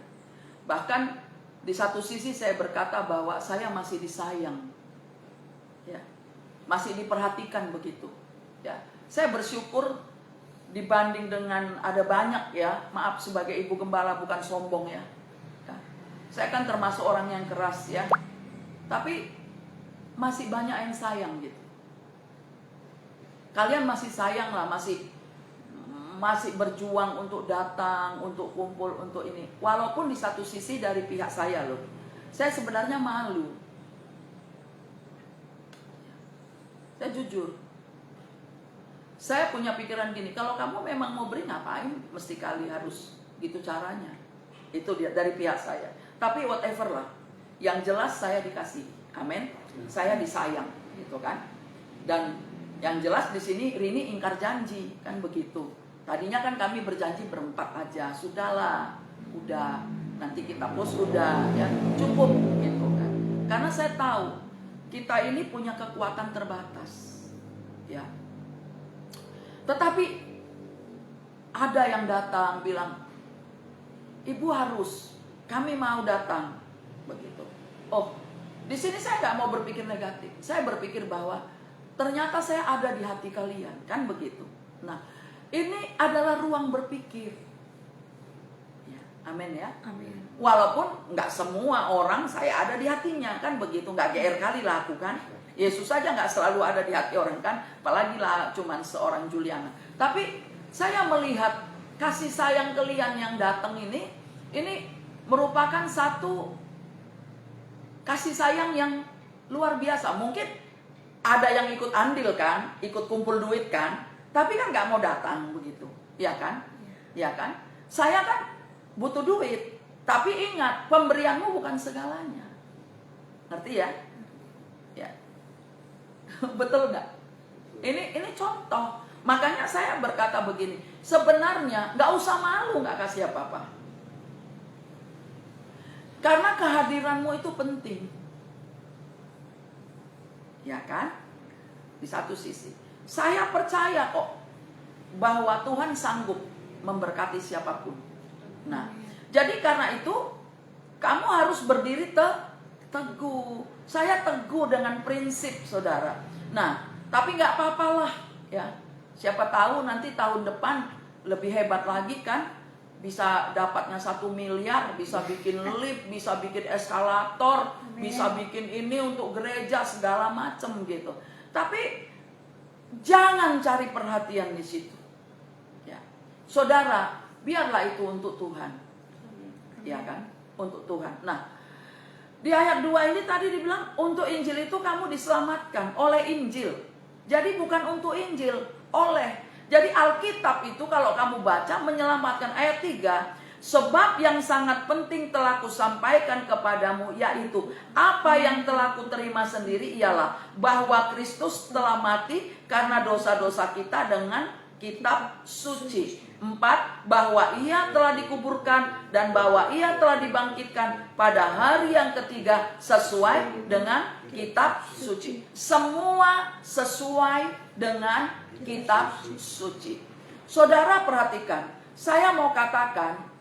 Bahkan di satu sisi saya berkata bahwa saya masih disayang. Ya. Masih diperhatikan begitu. Ya. Saya bersyukur dibanding dengan ada banyak ya, maaf sebagai ibu gembala bukan sombong ya. Saya kan termasuk orang yang keras ya, tapi masih banyak yang sayang gitu. Kalian masih sayang lah, masih berjuang untuk datang, untuk kumpul, untuk ini. Walaupun di satu sisi dari pihak saya loh, saya sebenarnya malu. Saya jujur. Saya punya pikiran gini, kalau kamu memang mau beri ngapain mesti kali harus gitu caranya. Itu dia dari pihak saya. Tapi whatever lah, yang jelas saya dikasih. Amin. Saya disayang gitu kan. Dan yang jelas di sini Rini ingkar janji kan begitu. Tadinya kan kami berjanji berempat aja, sudahlah. Udah, nanti kita post udah ya, cukup gitu kan. Karena saya tahu kita ini punya kekuatan terbatas. Ya. Tetapi ada yang datang bilang, "Ibu harus, kami mau datang." Begitu. Oh, di sini saya nggak mau berpikir negatif. Saya berpikir bahwa ternyata saya ada di hati kalian, kan begitu. Nah, ini adalah ruang berpikir. Ya, amin ya. Amin. Walaupun nggak semua orang saya ada di hatinya, kan begitu. Nggak GR kali lah aku kan. Yesus saja nggak selalu ada di hati orang kan, apalagi lah cuman seorang Juliana. Tapi saya melihat kasih sayang kalian yang datang ini merupakan satu kasih sayang yang luar biasa. Mungkin ada yang ikut andil kan, ikut kumpul duit kan, tapi kan nggak mau datang begitu, ya kan? Ya kan? Saya kan butuh duit, tapi ingat pemberianmu bukan segalanya. Ngerti ya? Ya. Betul nggak? Ini contoh. Makanya saya berkata begini, sebenarnya nggak usah malu nggak kasih apa-apa. Karena kehadiranmu itu penting. Ya kan? Di satu sisi. Saya percaya kok bahwa Tuhan sanggup memberkati siapapun. Nah, jadi karena itu kamu harus berdiri teguh. Saya teguh dengan prinsip, saudara. Nah, tapi nggak apa-apalah, ya. Siapa tahu nanti tahun depan lebih hebat lagi kan? Bisa dapatnya 1 miliar, bisa bikin lift, bisa bikin eskalator, bisa bikin ini untuk gereja segala macam gitu. Tapi jangan cari perhatian di situ. Ya. Saudara, biarlah itu untuk Tuhan. Ya kan? Untuk Tuhan. Nah, di ayat 2 ini tadi dibilang untuk Injil itu kamu diselamatkan oleh Injil. Jadi bukan untuk Injil, oleh. Jadi Alkitab itu kalau kamu baca menyelamatkan ayat 3. Sebab yang sangat penting telah kusampaikan kepadamu, yaitu apa yang telah kuterima sendiri ialah bahwa Kristus telah mati karena dosa-dosa kita dengan kitab suci. 4, bahwa ia telah dikuburkan dan bahwa ia telah dibangkitkan pada hari yang ketiga sesuai dengan kitab suci. Semua sesuai dengan kitab suci. Saudara perhatikan, saya mau katakan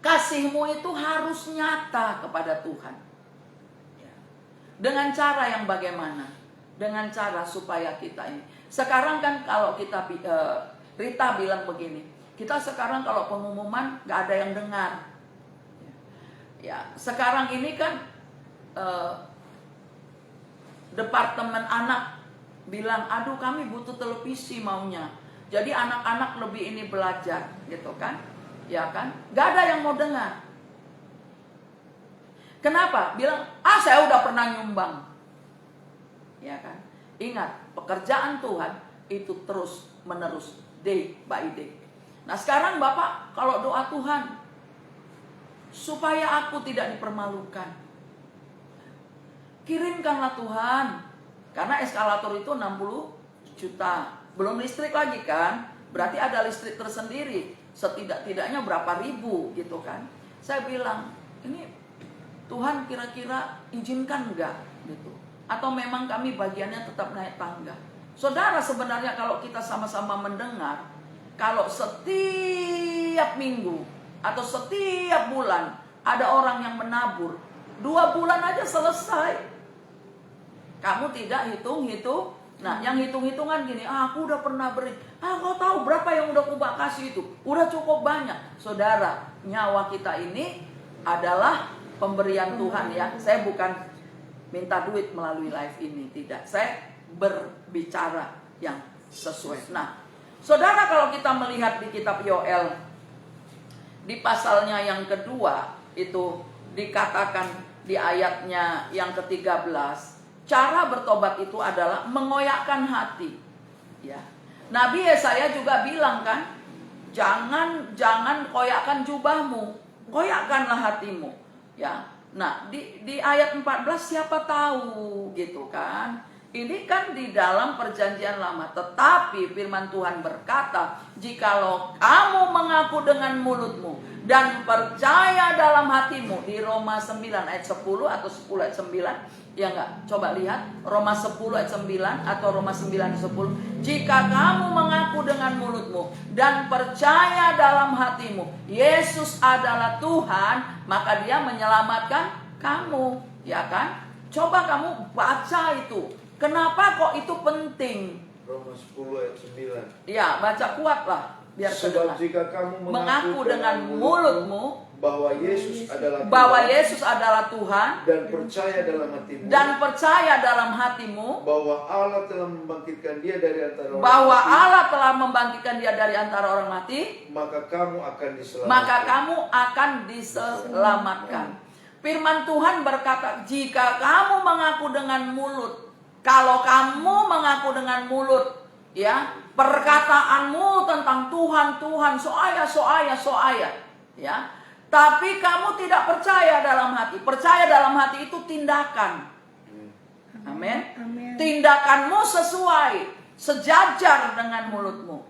kasihmu itu harus nyata kepada Tuhan. Dengan cara yang bagaimana? Dengan cara supaya kita ini. Sekarang kan kalau kita Rita bilang begini, kita sekarang kalau pengumuman gak ada yang dengar. Ya, sekarang ini kan departemen anak bilang, aduh kami butuh televisi maunya. Jadi anak-anak lebih ini belajar, gitu kan? Ya kan? Gak ada yang mau dengar. Kenapa? Bilang, saya udah pernah nyumbang. Ya kan? Ingat, pekerjaan Tuhan itu terus menerus, day by day. Nah sekarang Bapak, kalau doa Tuhan, supaya aku tidak dipermalukan, kirimkanlah Tuhan. Karena eskalator itu 60 juta. Belum listrik lagi kan? Berarti ada listrik tersendiri. Setidak-tidaknya berapa ribu gitu kan. Saya bilang, ini Tuhan kira-kira izinkan enggak gitu. Atau memang kami bagiannya tetap naik tangga. Saudara, sebenarnya kalau kita sama-sama mendengar, kalau setiap minggu atau setiap bulan ada orang yang menabur, 2 bulan aja selesai. Kamu tidak hitung-hitung. Nah, yang hitung-hitungan gini, aku udah pernah beri. Kau tahu berapa yang udah aku kasih itu? Udah cukup banyak. Saudara, nyawa kita ini adalah pemberian Tuhan ya. Saya bukan minta duit melalui live ini, tidak. Saya berbicara yang sesuai. Nah, saudara, kalau kita melihat di kitab Yoel, di pasalnya yang kedua, itu dikatakan di ayatnya yang ke-13, cara bertobat itu adalah mengoyakkan hati. Ya. Nabi Yesaya juga bilang kan, jangan koyakkan jubahmu, koyakkanlah hatimu. Ya. Nah, di ayat 14 siapa tahu gitu kan. Ini kan di dalam perjanjian lama. Tetapi firman Tuhan berkata, jikalau kamu mengaku dengan mulutmu dan percaya dalam hatimu, di Roma 9 ayat 10 atau 10 ayat 9, ya enggak? Coba lihat Roma 10 ayat 9 atau Roma 9 ayat 10. Jika kamu mengaku dengan mulutmu dan percaya dalam hatimu Yesus adalah Tuhan, maka Dia menyelamatkan kamu, ya kan? Coba kamu baca itu. Kenapa kok itu penting? Roma 10 ayat 9. Ya, baca kuat lah biar Sebab kedengar. jika kamu Mengaku dengan mulutmu bahwa Yesus adalah bahwa Tuhan, Yesus adalah Tuhan, dan percaya dalam hatimu dan percaya dalam hatimu bahwa Allah telah membangkitkan dia dari antara orang bahwa mati, Allah telah membangkitkan dia dari antara orang mati, maka kamu akan diselamatkan. maka kamu akan diselamatkan. Firman Tuhan berkata, jika kamu mengaku dengan mulut, kalau kamu mengaku dengan mulut, ya, perkataanmu tentang Tuhan, Tuhan, soaya, ya, tapi kamu tidak percaya dalam hati. Percaya dalam hati itu tindakan. Amin. Amin. Tindakanmu sesuai, sejajar dengan mulutmu.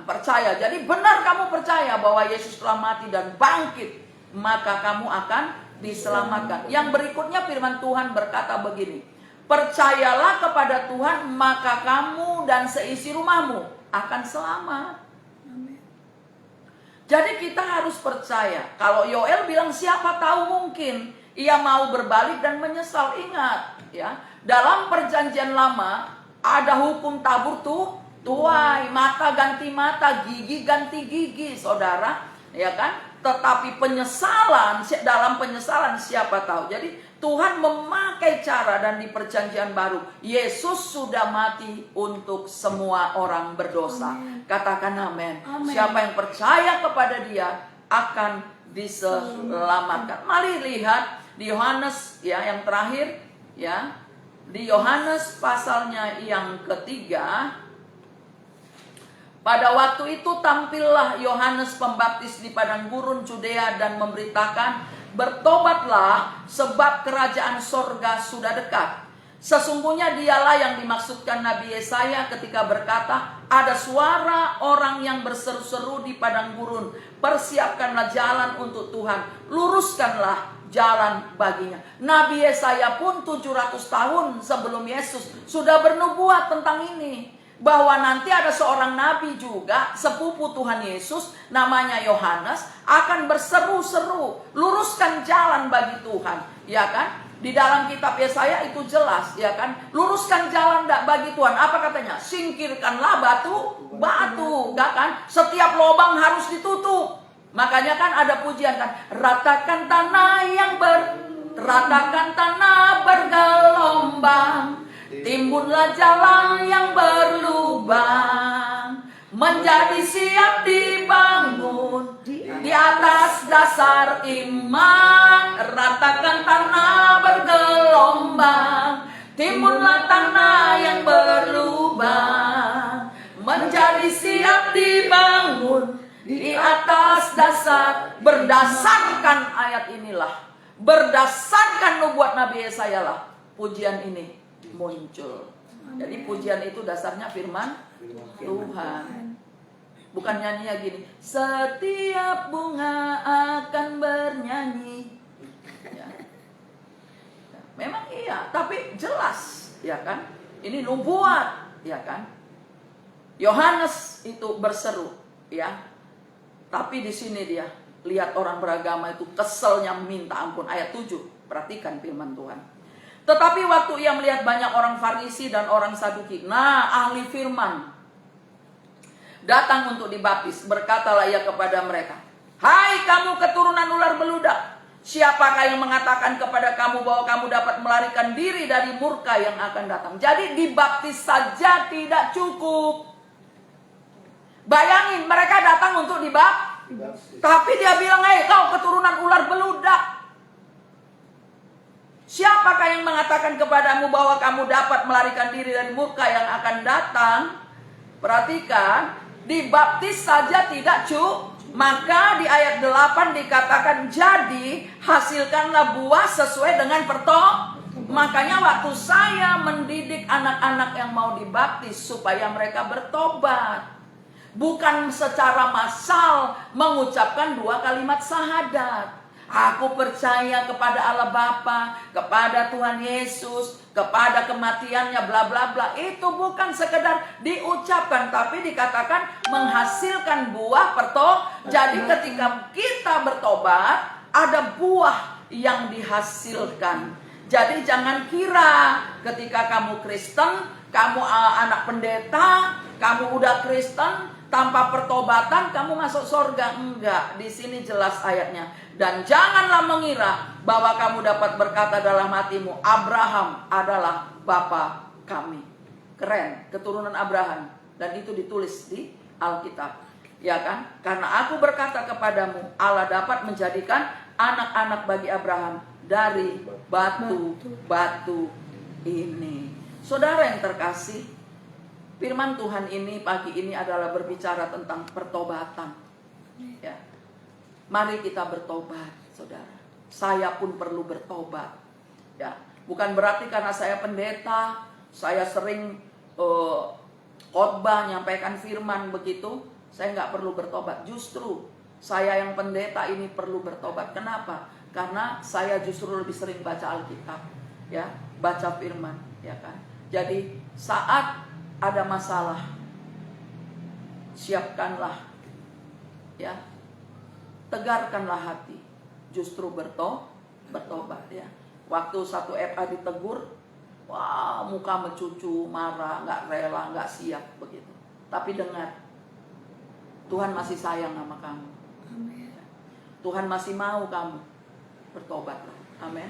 Percaya. Jadi benar kamu percaya bahwa Yesus telah mati dan bangkit, maka kamu akan diselamatkan. Yang berikutnya firman Tuhan berkata begini, percayalah kepada Tuhan, maka kamu dan seisi rumahmu akan selamat. Jadi kita harus percaya. Kalau Yoel bilang siapa tahu mungkin ia mau berbalik dan menyesal. Ingat ya, dalam perjanjian lama ada hukum tabur tuai, mata ganti mata, gigi ganti gigi, saudara, ya kan? Tetapi penyesalan, dalam penyesalan siapa tahu. Jadi Tuhan memakai cara, dan di perjanjian baru Yesus sudah mati untuk semua orang berdosa. Amen. Katakan amin. Amen. Siapa yang percaya kepada dia akan diselamatkan. Mari lihat di Yohanes ya yang terakhir ya. Di Yohanes pasalnya yang ketiga. Pada waktu itu tampillah Yohanes Pembaptis di padang gurun Yudea dan memberitakan, bertobatlah sebab kerajaan sorga sudah dekat. Sesungguhnya dialah yang dimaksudkan Nabi Yesaya ketika berkata, ada suara orang yang berseru-seru di padang gurun, persiapkanlah jalan untuk Tuhan, luruskanlah jalan baginya. Nabi Yesaya pun 700 tahun sebelum Yesus sudah bernubuat tentang ini, bahwa nanti ada seorang nabi juga, sepupu Tuhan Yesus, namanya Yohanes, akan berseru-seru, luruskan jalan bagi Tuhan, ya kan? Di dalam kitab Yesaya itu jelas, ya kan? Luruskan jalan bagi Tuhan. Apa katanya? Singkirkanlah batu, gak kan? Setiap lubang harus ditutup. Makanya kan ada pujian kan, ratakan tanah bergelombang, timbunlah jalan yang berlubang, menjadi siap dibangun di atas dasar iman. Ratakan tanah bergelombang, timbunlah tanah yang berlubang, menjadi siap dibangun di atas dasar. Berdasarkan ayat inilah, berdasarkan nubuat Nabi Yesaya lah pujian ini muncul. Jadi pujian itu dasarnya firman Tuhan. Bukan nyanyinya gini, setiap bunga akan bernyanyi ya. Memang iya, tapi jelas ya kan, ini nubuat ya kan. Yohanes itu berseru ya, tapi di sini dia lihat orang beragama itu keselnya minta ampun. Ayat 7, perhatikan firman Tuhan. Tetapi waktu ia melihat banyak orang Farisi dan orang Saduki, nah ahli firman, datang untuk dibaptis, berkatalah ia kepada mereka, hai kamu keturunan ular beludak, siapakah yang mengatakan kepada kamu bahwa kamu dapat melarikan diri dari murka yang akan datang? Jadi dibaptis saja tidak cukup. Bayangin, mereka datang untuk dibaptis, tapi dia bilang, hei kau keturunan ular beludak, siapakah yang mengatakan kepadamu bahwa kamu dapat melarikan diri dari murka yang akan datang? Perhatikan, dibaptis saja tidak cukup. Maka di ayat 8 dikatakan, jadi hasilkanlah buah sesuai dengan pertobatan. Makanya waktu saya mendidik anak-anak yang mau dibaptis supaya mereka bertobat, bukan secara massal mengucapkan 2 kalimat syahadat. Aku percaya kepada Allah Bapa, kepada Tuhan Yesus, kepada kematiannya, bla bla bla. Itu bukan sekedar diucapkan, tapi dikatakan menghasilkan buah pertobatan. Jadi ketika kita bertobat, ada buah yang dihasilkan. Jadi jangan kira ketika kamu Kristen, kamu anak pendeta, kamu udah Kristen, tanpa pertobatan kamu masuk surga? Enggak, di sini jelas ayatnya. Dan janganlah mengira bahwa kamu dapat berkata dalam hatimu, Abraham adalah bapa kami. Keren, keturunan Abraham. Dan itu ditulis di Alkitab. Ya kan? Karena aku berkata kepadamu, Allah dapat menjadikan anak-anak bagi Abraham dari batu-batu ini. Saudara yang terkasih, firman Tuhan ini pagi ini adalah berbicara tentang pertobatan. Ya. Mari kita bertobat, saudara. Saya pun perlu bertobat. Ya. Bukan berarti karena saya pendeta, saya sering khotbah, nyampaikan firman begitu, saya nggak perlu bertobat. Justru saya yang pendeta ini perlu bertobat. Kenapa? Karena saya justru lebih sering baca Alkitab, ya, baca firman, ya kan. Jadi saat ada masalah, siapkanlah, ya, tegarkanlah hati, justru bertobat, ya. Waktu satu FA ditegur, wah, muka mencucu, marah, nggak rela, nggak siap begitu. Tapi dengar, Tuhan masih sayang sama kamu. Amin. Tuhan masih mau kamu bertobatlah. Amin.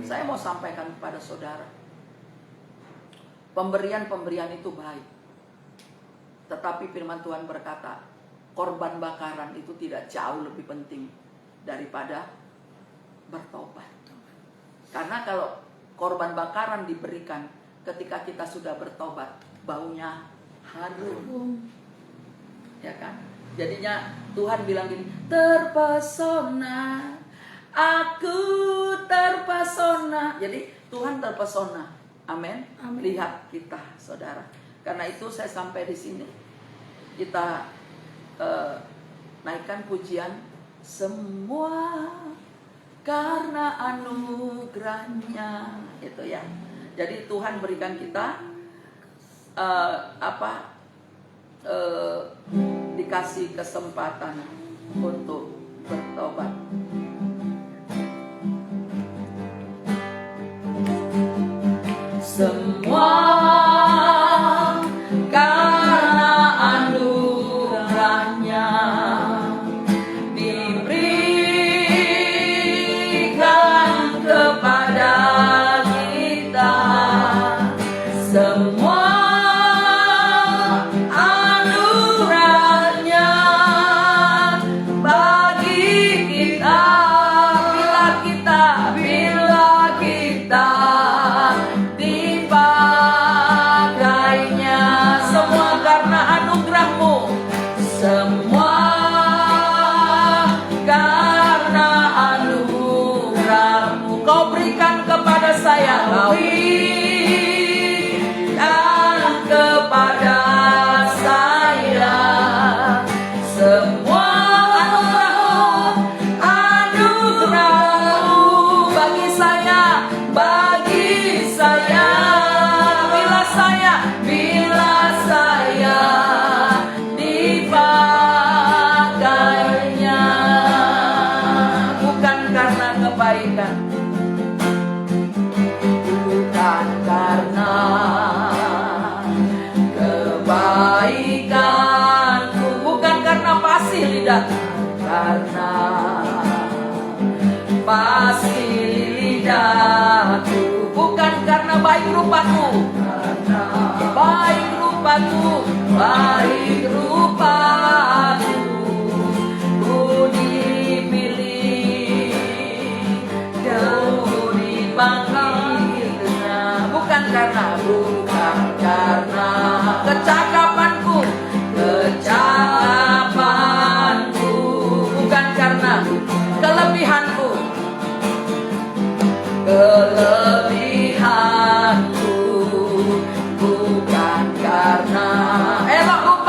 Saya mau sampaikan kepada saudara, pemberian itu baik. Tetapi firman Tuhan berkata, korban bakaran itu tidak jauh lebih penting daripada bertobat. Karena kalau korban bakaran diberikan ketika kita sudah bertobat, baunya harum. Ya kan? Jadinya Tuhan bilang gini, terpesona, aku terpesona. Jadi Tuhan terpesona. Amin. Lihat kita, saudara. Karena itu saya sampai di sini. Kita naikkan pujian, semua karena anugerahnya, itu ya. Jadi Tuhan berikan kita dikasih kesempatan untuk bertobat. Semua karena anugerahnya diberikan kepada kita. Semua anugerahnya bagi kita, bila kita dipakainya. Semua karena anugerahmu, semua karena anugerahmu. Kau berikan kepada saya, kau berikan kepada saya semua anugerahmu bagi saya, bila saya dipakainya. Bukan karena kebaikan, bukan karena kebaikanku, bukan karena pasir lidahku, karena pasir lidahku, bukan karena baik rupaku, karena baik rupaku, ku dipilih dan ku dipanggilnya. Bukan karena kecakapanku, bukan karena kelebihanku, bukan karena elok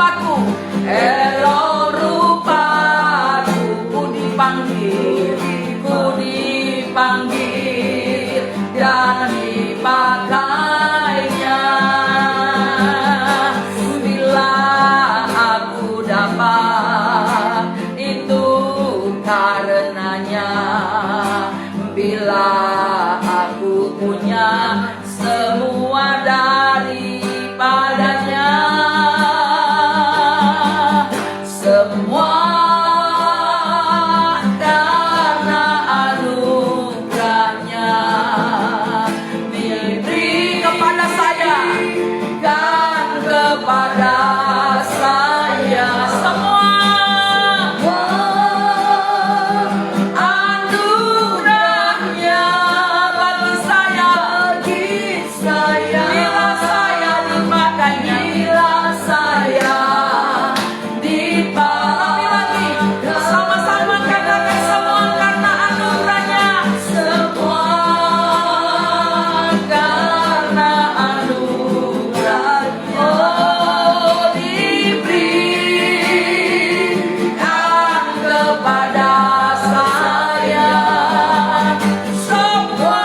rupaku, ku dipanggil dan dipakainya. kepada saya. Semua anugerahnya bagi saya. Bila saya dipakainya, bila saya dipakai. Lagi sama-sama katakan semua karena anugerahnya. Semua karena anugerahnya. Oh, diberikan kepada saya. Semua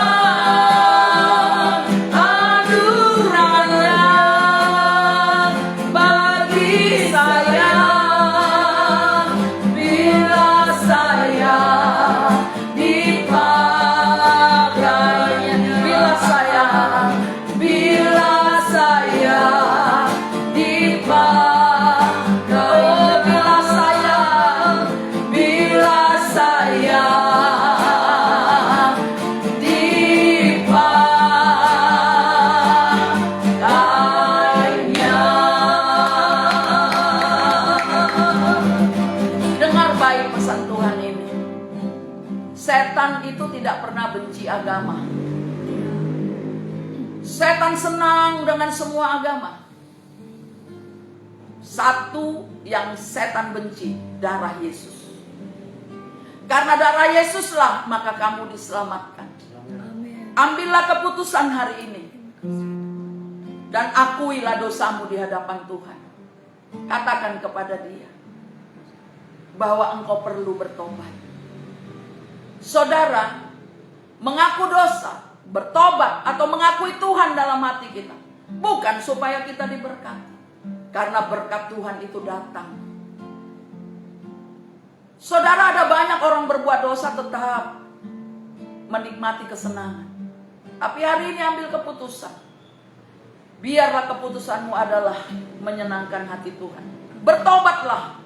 anugerahnya bagi saya. Bila saya dipakainya, bila saya dipakai, oh, bila saya dipakainya. Dengar baik pesan Tuhan ini. Setan itu tidak pernah benci agama. Setan senang dengan semua agama. Satu yang setan benci, darah Yesus. Karena darah Yesuslah maka kamu diselamatkan. Amin. Ambillah keputusan hari ini dan akuilah dosamu di hadapan Tuhan. Katakan kepada Dia bahwa engkau perlu bertobat. Saudara, mengaku dosa, bertobat atau mengakui Tuhan dalam hati kita bukan supaya kita diberkati, karena berkat Tuhan itu datang. Saudara, ada banyak orang berbuat dosa tetap menikmati kesenangan. Tapi hari ini ambil keputusan. Biarlah keputusanmu adalah menyenangkan hati Tuhan. Bertobatlah.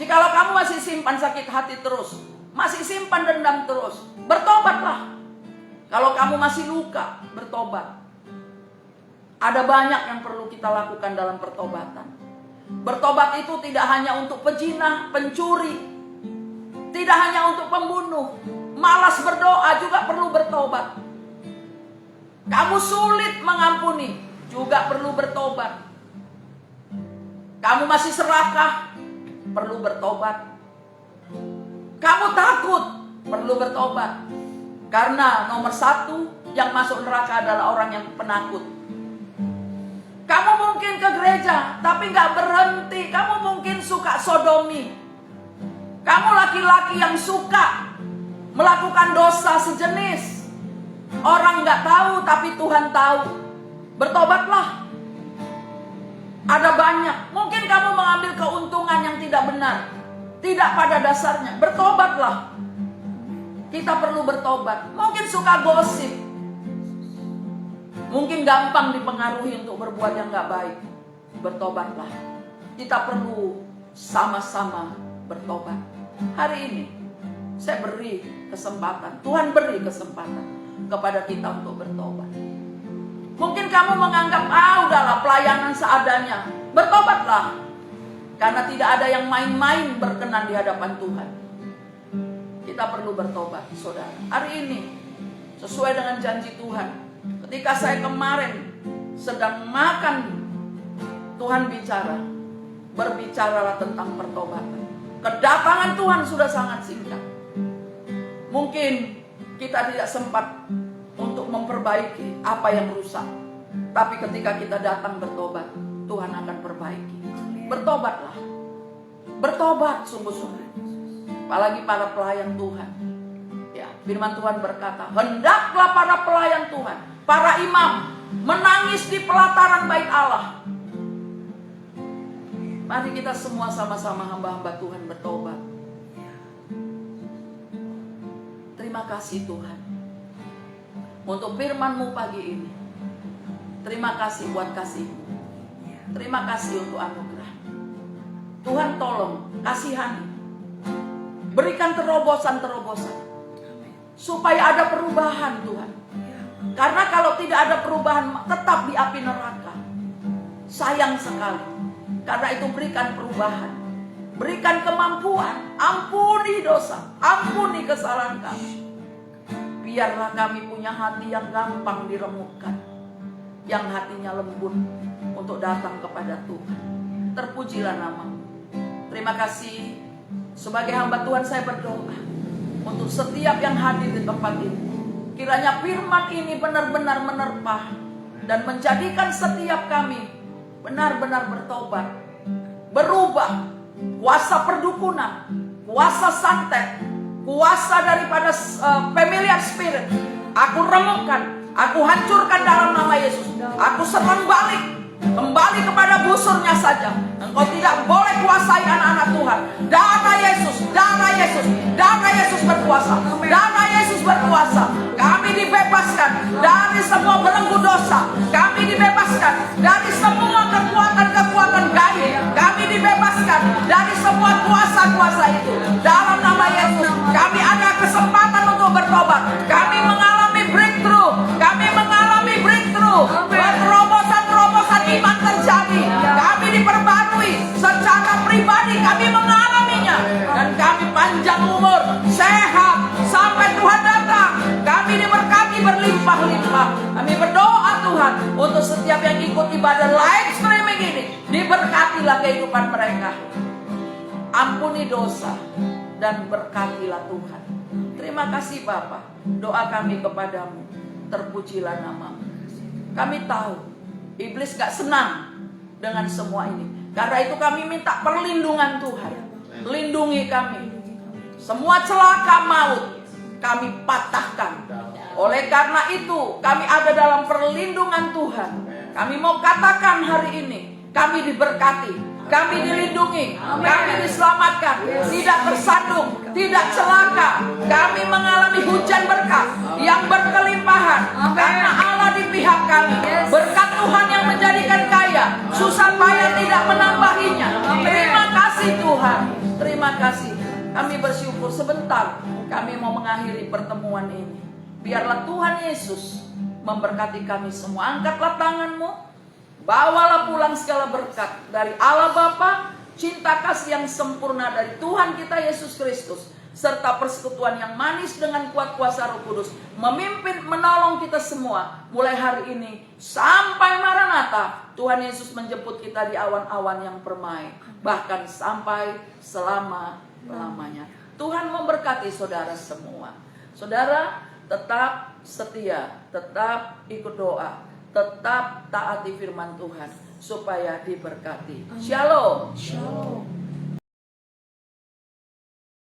Jikalau kamu masih simpan sakit hati terus, masih simpan dendam terus, bertobatlah. Kalau kamu masih luka, bertobat. Ada banyak yang perlu kita lakukan dalam pertobatan. Bertobat itu tidak hanya untuk pezina, pencuri, tidak hanya untuk pembunuh, malas berdoa juga perlu bertobat. Kamu sulit mengampuni, juga perlu bertobat. Kamu masih serakah, perlu bertobat. Kamu takut, perlu bertobat. Karena nomor satu yang masuk neraka adalah orang yang penakut. Kamu mungkin ke gereja, tapi gak berhenti. Kamu mungkin suka sodomi. Kamu laki-laki yang suka melakukan dosa sejenis. Orang gak tahu, tapi Tuhan tahu. Bertobatlah. Ada banyak. Mungkin kamu mengambil keuntungan yang tidak benar, tidak pada dasarnya. Bertobatlah. Kita perlu bertobat. Mungkin suka gosip. Mungkin gampang dipengaruhi untuk berbuat yang gak baik. Bertobatlah. Kita perlu sama-sama bertobat. Hari ini saya beri kesempatan, Tuhan beri kesempatan kepada kita untuk bertobat. Mungkin kamu menganggap, udahlah pelayanan seadanya. Bertobatlah. Karena tidak ada yang main-main berkenan di hadapan Tuhan. Kita perlu bertobat, saudara. Hari ini, sesuai dengan janji Tuhan, ketika saya kemarin sedang makan, Tuhan bicara, berbicaralah tentang pertobatan. Kedatangan Tuhan sudah sangat singkat. Mungkin kita tidak sempat untuk memperbaiki apa yang rusak. Tapi ketika kita datang bertobat, Tuhan akan perbaiki. Bertobatlah. Bertobat sungguh-sungguh. Apalagi para pelayan Tuhan. Ya, firman Tuhan berkata, hendaklah para pelayan Tuhan, para imam, menangis di pelataran bait Allah. Mari kita semua sama-sama hamba-hamba Tuhan bertobat. Terima kasih Tuhan untuk firman-Mu pagi ini. Terima kasih buat kasih-Mu. Terima kasih untuk anugerah. Tuhan tolong, kasihani. Berikan terobosan-terobosan. Supaya ada perubahan Tuhan. Karena kalau tidak ada perubahan, tetap di api neraka. Sayang sekali. Karena itu berikan perubahan, berikan kemampuan, ampuni dosa, ampuni kesalahan kami. Biarlah kami punya hati yang gampang diremukkan, yang hatinya lembut untuk datang kepada Tuhan. Terpujilah nama-Mu. Terima kasih. Sebagai hamba Tuhan saya berdoa untuk setiap yang hadir di tempat ini. Kiranya firman ini benar-benar menerpa dan menjadikan setiap kami benar-benar bertobat, berubah. Kuasa perdukunan, kuasa santet, kuasa daripada familiar spirit, aku remukkan, aku hancurkan dalam nama Yesus. Aku serang balik, kembali kepada busurnya saja. Engkau tidak boleh kuasai anak-anak Tuhan. Darah Yesus, darah Yesus, darah Yesus berkuasa, darah Yesus berkuasa. Kami dibebaskan dari semua belenggu dosa. Kami dibebaskan dari semua kekuatan-kekuatan gaib. Kami dibebaskan dari semua kuasa-kuasa itu. Dalam nama Yesus, kami ada kesempatan untuk bertobat. Kami mengalami breakthrough. Kami mengalami breakthrough. Terobosan iman terjadi. Kami diperbarui secara pribadi. Kami mengalaminya. Dan kami panjang umur, sehat sampai Tuhan datang. Kami diberkati berlimpah-limpah. Kami berdoa Tuhan untuk setiap yang ikut ibadah live streaming ini, diberkatilah kehidupan mereka. Ampuni dosa dan berkatilah Tuhan. Terima kasih Bapa. Doa kami kepadamu, terpujilah nama-Mu. Kami tahu iblis gak senang dengan semua ini. Karena itu kami minta perlindungan Tuhan. Lindungi kami. Semua celaka maut kami patahkan. Oleh karena itu kami ada dalam perlindungan Tuhan. Kami mau katakan hari ini, kami diberkati, kami dilindungi, kami diselamatkan, tidak tersandung, tidak celaka. Kami mengalami hujan berkat yang berkelimpahan karena Allah di pihak kami. Berkat Tuhan yang menjadikan kaya, susah payah tidak menambahinya. Terima kasih Tuhan, terima kasih. Kami bersyukur. Sebentar kami mau mengakhiri pertemuan ini. Biarlah Tuhan Yesus memberkati kami semua. Angkatlah tanganmu, bawalah pulang segala berkat dari Allah Bapa, cinta kasih yang sempurna dari Tuhan kita Yesus Kristus, serta persekutuan yang manis dengan kuat kuasa Roh Kudus, memimpin, menolong kita semua mulai hari ini sampai Maranatha. Tuhan Yesus menjemput kita di awan-awan yang permai, bahkan sampai selama-lamanya. Tuhan memberkati saudara semua. Saudara tetap setia, tetap ikut doa, tetap taati firman Tuhan supaya diberkati. Shalom. Shalom.